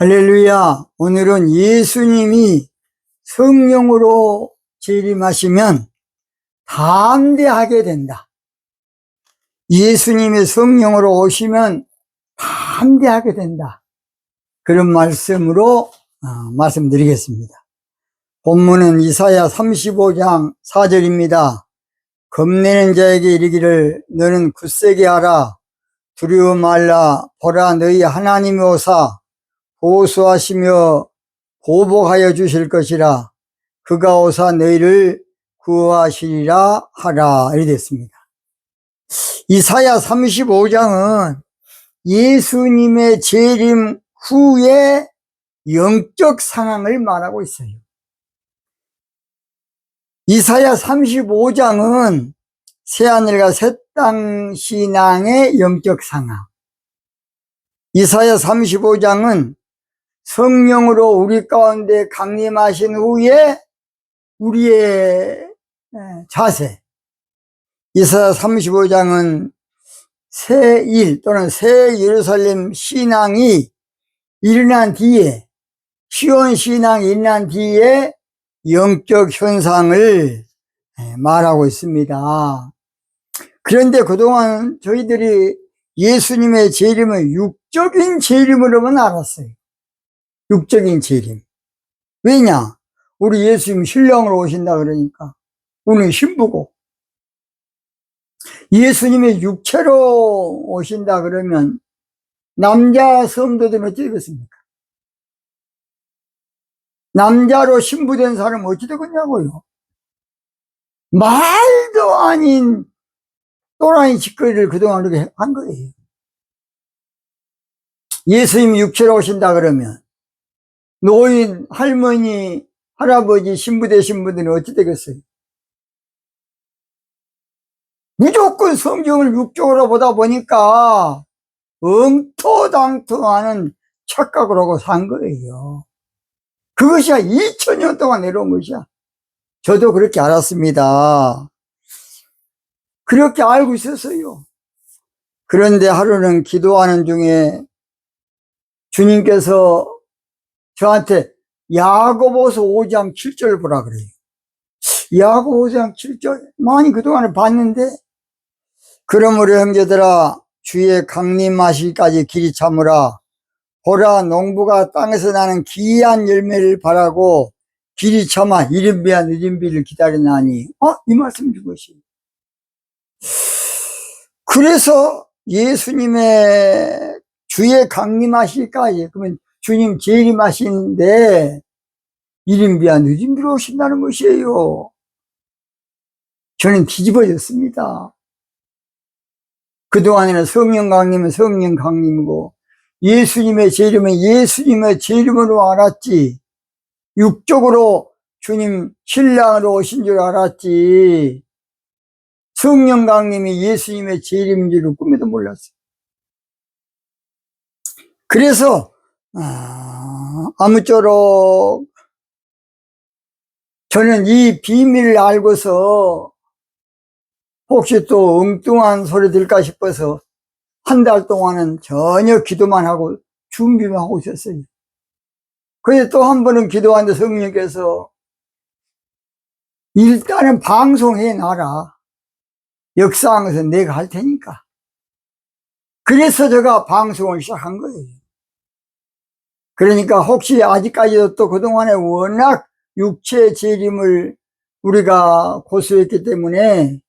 할렐루야. 오늘은 예수님이 성령으로 재림하시면 담대하게 된다. 예수님이 성령으로 오시면 담대하게 된다. 그런 말씀으로 말씀드리겠습니다. 본문은 이사야 35장 4절입니다. 겁내는 자에게 이르기를 너는 굳세게 하라. 두려워 말라. 보라 너희 하나님이 오사 보수하시며 보복하여 주실 것이라. 그가 오사 너희를 구하시리라 하라. 이렇게 됐습니다. 이사야 35장은 예수님의 재림 후의 영적 상황을 말하고 있어요. 이사야 35장은 새하늘과 새 땅 신앙의 영적 상황. 이사야 35장은 성령으로 우리 가운데 강림하신 후에 우리의 자세. 이사야 35장은 새 일 또는 새 예루살렘 신앙이 일어난 뒤에, 시온 신앙이 일어난 뒤에 영적 현상을 말하고 있습니다. 그런데 그동안 저희들이 예수님의 재림을 육적인 재림으로만 알았어요. 육적인 재림. 왜냐? 우리 예수님 신령으로 오신다 그러니까 우리는 신부고, 예수님의 육체로 오신다 그러면 남자 성도들은 어찌 되겠습니까? 남자로 신부된 사람은 어찌 되겠냐고요? 말도 아닌 또라이 짓거리를 그동안 그렇게 한 거예요. 예수님이 육체로 오신다 그러면 노인, 할머니, 할아버지, 신부 되신 분들은 어찌 되겠어요? 무조건 성경을 육적으로 보다 보니까 엉터당터하는 착각을 하고 산 거예요. 그것이 2000년 동안 내려온 것이야. 저도 그렇게 알았습니다. 그렇게 알고 있었어요. 그런데 하루는 기도하는 중에 주님께서 저한테 야고보서 5장 7절 보라 그래요. 야고보 5장 7절 많이 그동안에 봤는데, 그러므로 형제들아 주의 강림하시기까지 길이 참으라. 보라 농부가 땅에서 나는 귀한 열매를 바라고 길이 참아 이른 비와 늦은 비를 기다리나니. 이 말씀 그것이. 그래서 예수님의 주의 강림하시기까지, 그러면 주님 재림하시는데 이른 비와 늦은 비로 오신다는 것이에요. 저는 뒤집어졌습니다. 그동안에는 성령 강림은 성령 강림이고 예수님의 재림은 예수님의 재림으로 알았지, 육적으로 주님 신랑으로 오신 줄 알았지, 성령 강림이 예수님의 재림인 줄 꿈에도 몰랐어요. 그래서 아무쪼록 저는 이 비밀을 알고서 혹시 또 엉뚱한 소리 들까 싶어서 한 달 동안은 전혀 기도만 하고 준비만 하고 있었어요. 그래서 또 한 번은 기도하는데 성령께서 일단은 방송해 놔라. 역사한 것은 내가 할 테니까. 그래서 제가 방송을 시작한 거예요. 그러니까 혹시 아직까지도 또 그동안에 워낙 육체 재림을 우리가 고수했기 때문에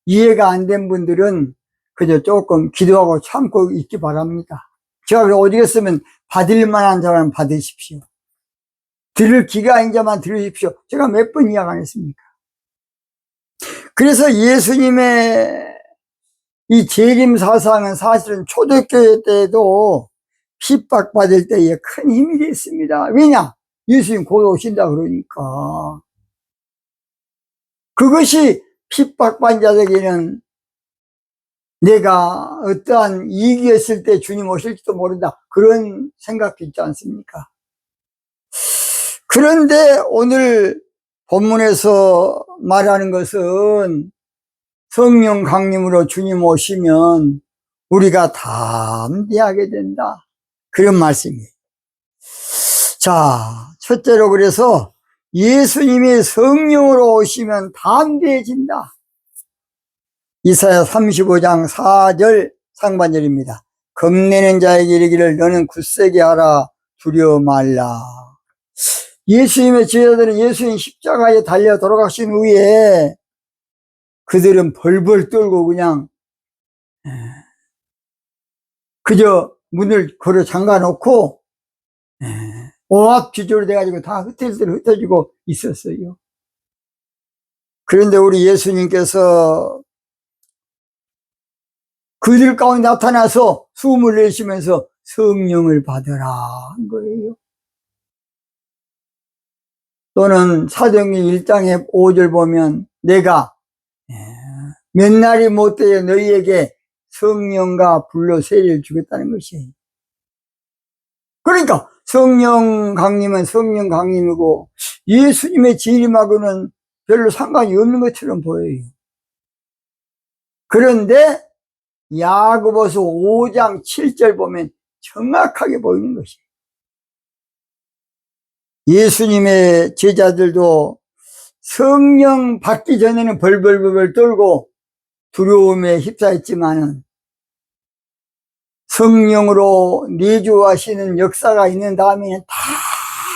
이해가 안 된 분들은 그저 조금 기도하고 참고 있기 바랍니다. 제가 오죽했으면 받을 만한 자만 받으십시오. 들을 기가 있는 자만 들으십시오. 제가 몇 번 이야기 안 했습니까? 그래서 예수님의 이 재림 사상은 사실은 초대교회 때도 핍박받을 때에 큰 힘이 됐습니다. 왜냐? 예수님 곧 오신다 그러니까. 그것이 핍박받은 자들에게는 내가 어떠한 이익이었을 때 주님 오실지도 모른다, 그런 생각도 있지 않습니까? 그런데 오늘 본문에서 말하는 것은 성령 강림으로 주님 오시면 우리가 담대하게 된다, 그런 말씀이에요. 자, 첫째로 그래서 예수님이 성령으로 오시면 담대해진다. 이사야 35장 4절 상반절입니다. 겁내는 자에게 이르기를 너는 굳세게 하라 두려워 말라. 예수님의 제자들은 예수님 십자가에 달려 돌아가신 후에 그들은 벌벌 떨고 그냥 그저 문을 걸어 잠가 놓고 오합지졸 돼가지고 다 흩어지고 있었어요. 그런데 우리 예수님께서 그들 가운데 나타나서 숨을 내쉬면서 성령을 받으라 한 거예요. 또는 사도행전 1장의 5절 보면 내가 몇 날이 못되어 너희에게 성령과 불로 세례를 주겠다는 것이에요. 그러니까 성령 강림은 성령 강림이고 예수님의 재림하고는 별로 상관이 없는 것처럼 보여요. 그런데 야고보서 5장 7절 보면 정확하게 보이는 것이에요. 예수님의 제자들도 성령 받기 전에는 벌벌벌 떨고 두려움에 휩싸였지만은 성령으로 내주하시는 역사가 있는 다음에는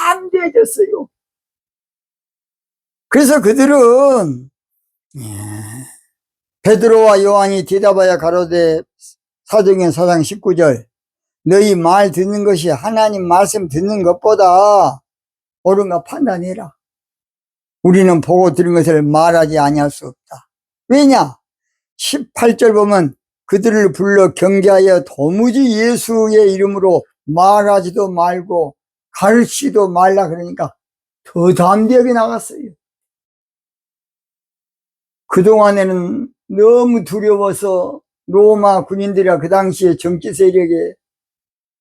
담대해졌어요. 그래서 그들은 베드로와 요한이 대답하여 가로되 사도행전 4장 19절 너희 말 듣는 것이 하나님 말씀 듣는 것보다 옳은가 판단해라. 우리는 보고 들은 것을 말하지 아니할 수 없다. 왜냐? 18절 보면 그들을 불러 경계하여 도무지 예수의 이름으로 말하지도 말고 가르치지도 말라 그러니까 더 담대하게 나갔어요. 그동안에는 너무 두려워서 로마 군인들이라 그 당시에 정치 세력에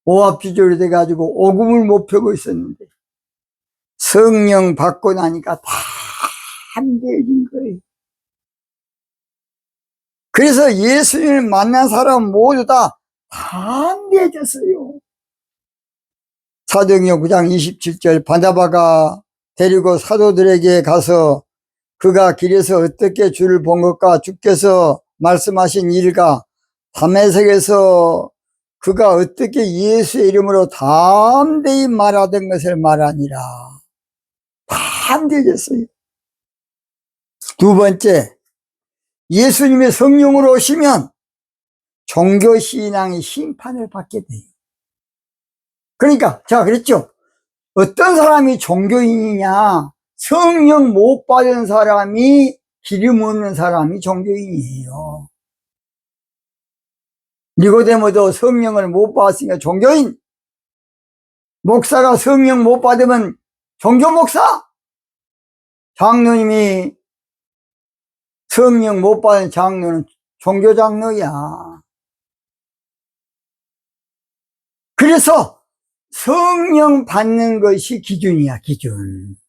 오합지졸이 돼가지고 오금을 못 펴고 있었는데 성령 받고 나니까 담대해진 거예요. 그래서 예수님을 만난 사람 모두 다 담대해졌어요. 사도행전 9장 27절 바나바가 데리고 사도들에게 가서 그가 길에서 어떻게 주를 본 것과 주께서 말씀하신 일과 다메섹에서 그가 어떻게 예수의 이름으로 담대히 말하던 것을 말하니라. 담대해졌어요. 두 번째, 예수님의 성령으로 오시면 종교신앙의 심판을 받게 돼요. 그러니까 제가 그랬죠. 어떤 사람이 종교인이냐? 성령 못 받은 사람이 기름 없는 사람이 종교인이에요. 니고데모도 성령을 못 받았으니까 종교인. 목사가 성령 못 받으면 종교 목사. 장로님이 성령 못 받은 장로는 종교 장로야. 그래서 성령 받는 것이 기준이야, 기준.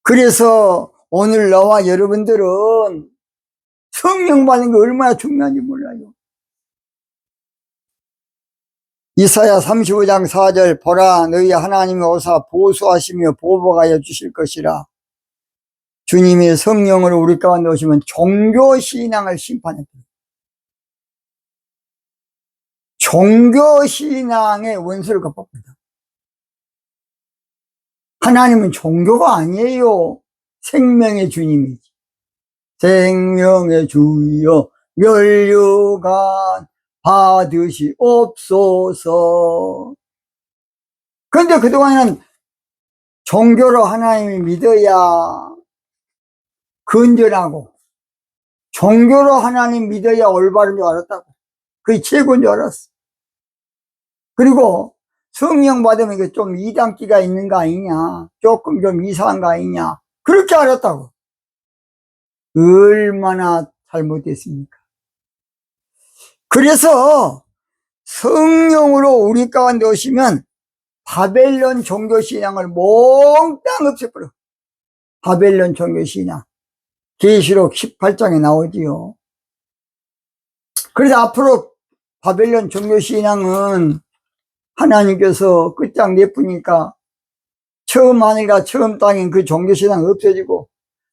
그래서 오늘 나와 여러분들은 성령 받는 게 얼마나 중요한지 몰라요. 이사야 35장 4절 보라 너희 하나님이 오사 보수하시며 보복하여 주실 것이라. 주님이 성령으로 우리 가운데 오시면 종교신앙을 심판해. 종교신앙의 원수를 갚아버립니다. 하나님은 종교가 아니에요. 생명의 주님이지. 생명의 주여 면류관 받으시옵소서. 그런데 그동안에는 종교로 하나님을 믿어야 건전하고 종교로 하나님 믿어야 올바른 줄 알았다고. 그게 최고인 줄 알았어. 그리고 성령 받으면 이게 좀 이단기가 있는 거 아니냐, 조금 좀 이상한 거 아니냐, 그렇게 알았다고. 얼마나 잘못됐습니까? 그래서 성령으로 우리 가운데 오시면 바벨론 종교신앙을 몽땅 없애버려. 바벨론 종교신앙 계시록 18장에 나오지요. 그래서 앞으로 바벨론 종교신앙은 하나님께서 끝장 내쁘니까 처음 하늘과 처음 땅인 그 종교신앙 없어지고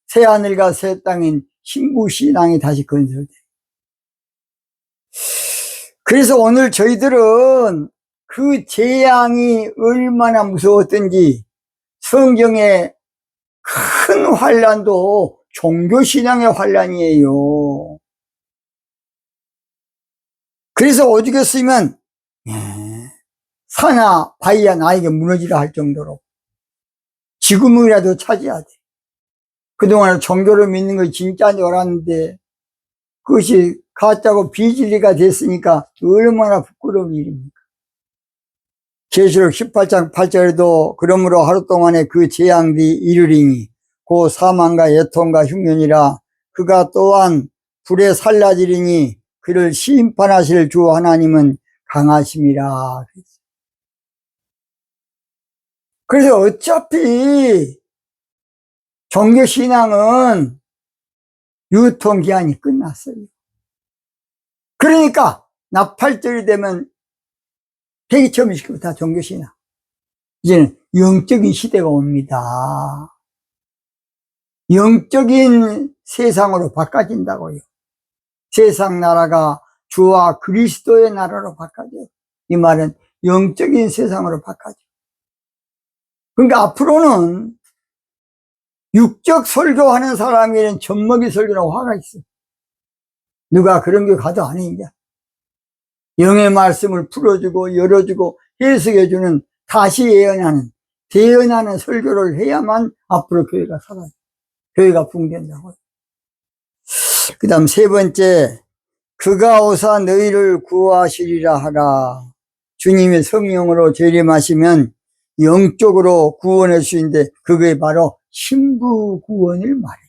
새 하늘과 새 땅인 신부신앙이 다시 건설돼. 그래서 오늘 저희들은 그 재앙이 얼마나 무서웠던지 성경의 큰 환란도 종교신앙의 환란이에요. 그래서 오죽 했으면 산하 바위야 나에게 무너지라 할 정도로 지금이라도 차지해야 돼. 그동안 종교를 믿는 것이 진짜인 줄 알았는데 그것이 가짜고 비진리가 됐으니까 얼마나 부끄러운 일입니까? 계시록 18장 8절에도 그러므로 하루 동안에 그 재앙이 이르리니 고 사망과 애통과 흉년이라 그가 또한 불에 살라지리니 그를 심판하실 주 하나님은 강하심이라. 그래서 어차피 종교신앙은 유통기한이 끝났어요. 그러니까 나팔절이 되면 폐기처분시키고 다 종교신앙. 이제는 영적인 시대가 옵니다. 영적인 세상으로 바꿔진다고요. 세상 나라가 주와 그리스도의 나라로 바꿔져요. 이 말은 영적인 세상으로 바꿔져요. 그러니까 앞으로는 육적 설교하는 사람에게는 젖먹이 설교라고 화가 있어. 누가 그런 게 가도 안 해, 이제. 영의 말씀을 풀어주고 열어주고 해석해주는 다시 예언하는 대언하는 설교를 해야만 앞으로 교회가 살아요. 교회가 붕괴된다고요. 그 다음 세 번째, 그가 오사 너희를 구하시리라 하라. 주님의 성령으로 재림하시면 영적으로 구원할 수 있는데 그게 바로 신부 구원을 말해요.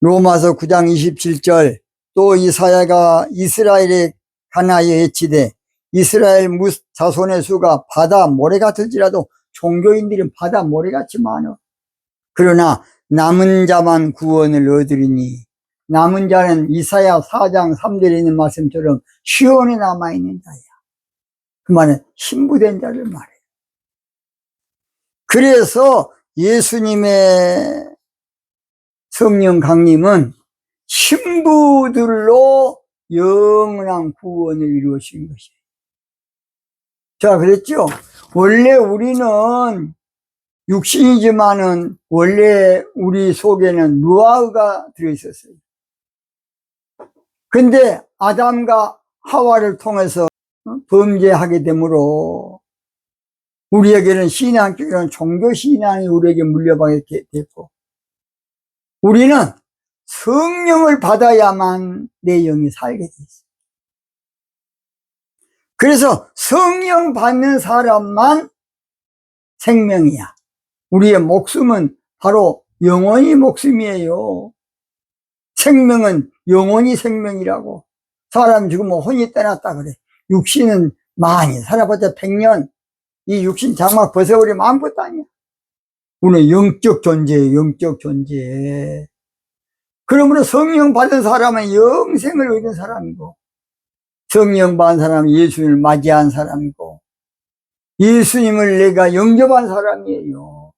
로마서 9장 27절 또 이사야가 이스라엘에 관하여 외치되 이스라엘 자손의 수가 바다 모래같을지라도 종교인들은 바다 모래같이 많아. 그러나 남은 자만 구원을 얻으리니 남은 자는 이사야 4장 3절에 있는 말씀처럼 시온에 남아있는 자야. 그 말은 신부된 자를 말해요. 그래서 예수님의 성령 강림은 신부들로 영원한 구원을 이루어진 것이에요. 자, 그랬죠? 원래 우리는 육신이지만은 원래 우리 속에는 루아흐가 들어있었어요. 근데 아담과 하와를 통해서 범죄하게 되므로 우리에게는 신앙적인 종교신앙이 우리에게 물려받게 됐고 우리는 성령을 받아야만 내 영이 살게 돼 있어요. 그래서 성령 받는 사람만 생명이야. 우리의 목숨은 바로 영원히 목숨이에요. 생명은 영원히 생명이라고. 사람 죽으면 혼이 떠났다 그래. 육신은 많이 살아봤자 100년. 이 육신 장막 벗어버리면 아무것도 아니야. 우리는 영적 존재예요. 영적 존재. 그러므로 성령 받은 사람은 영생을 얻은 사람이고 성령 받은 사람은 예수님을 맞이한 사람이고 예수님을 내가 영접한 사람이에요.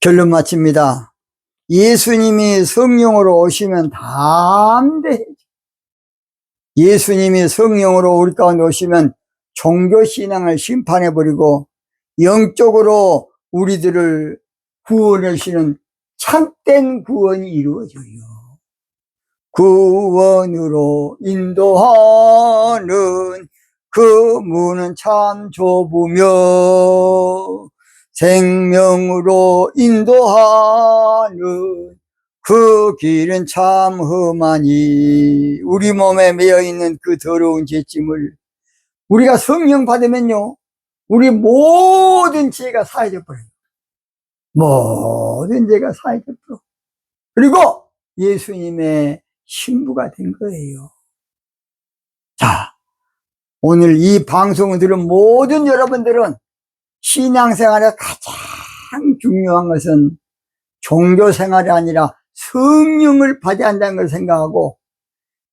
결론 마칩니다. 예수님이 성령으로 오시면 다 안돼. 예수님이 성령으로 우리 가운데 오시면 종교신앙을 심판해버리고 영적으로 우리들을 구원하시는 참된 구원이 이루어져요. 구원으로 인도하는 그 문은 참 좁으며 생명으로 인도하는 그 길은 참 험하니 우리 몸에 매여있는 그 더러운 죄짐을 우리가 성령 받으면요 우리 모든 죄가 사해져 버려요. 모든 죄가 사해져 버려. 그리고 예수님의 신부가 된 거예요. 자, 오늘 이 방송을 들은 모든 여러분들은 신앙생활에 가장 중요한 것은 종교생활이 아니라 성령을 받아야 한다는 걸 생각하고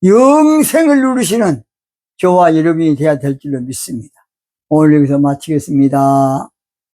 영생을 누리시는 저와 여러분이 돼야 될 줄로 믿습니다. 오늘 여기서 마치겠습니다.